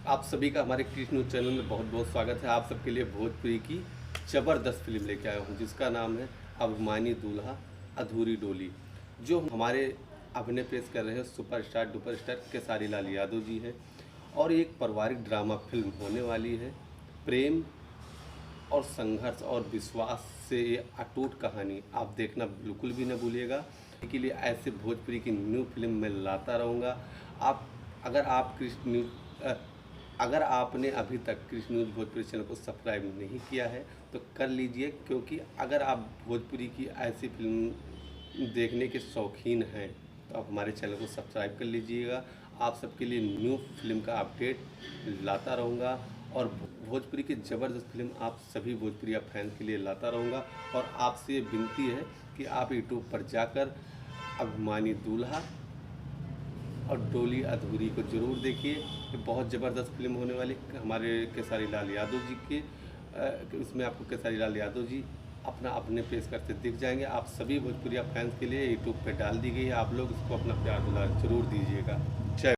आप सभी का हमारे कृष्ण न्यूज़ चैनल में बहुत बहुत स्वागत है। आप सबके लिए भोजपुरी की ज़बरदस्त फिल्म लेके आया हूँ जिसका नाम है अभिमानी दूल्हा अधूरी डोली। जो हमारे अभिनय पेश कर रहे हैं सुपरस्टार डुपरस्टार खेसारी लाल यादव जी हैं और एक पारिवारिक ड्रामा फिल्म होने वाली है। प्रेम और संघर्ष और विश्वास से ये अटूट कहानी आप देखना बिल्कुल भी न भूलिएगा। के लिए ऐसे भोजपुरी की न्यू फिल्म मैं लाता रहूँगा। आप अगर आप कृष्ण न्यूज़ अगर आपने अभी तक कृष्ण न्यूज़ भोजपुरी चैनल को सब्सक्राइब नहीं किया है तो कर लीजिए, क्योंकि अगर आप भोजपुरी की ऐसी फिल्म देखने के शौकीन हैं तो आप हमारे चैनल को सब्सक्राइब कर लीजिएगा। आप सबके लिए न्यू फिल्म का अपडेट लाता रहूँगा और भोजपुरी की ज़बरदस्त फिल्म आप सभी भोजपुरी फैंस के लिए लाता रहूँगा। और आपसे ये विनती है कि आप यूट्यूब पर जाकर अभिमानी दूल्हा और डोली अधूरी को ज़रूर देखिए। ये बहुत ज़बरदस्त फिल्म होने वाली हमारे खेसारी लाल यादव जी के इसमें आपको खेसारी लाल यादव जी अपना अपने पेश करते दिख जाएंगे। आप सभी भोजपुरिया फैंस के लिए यूट्यूब पे डाल दी गई है। आप लोग इसको अपना प्यार दुलार जरूर दीजिएगा। जय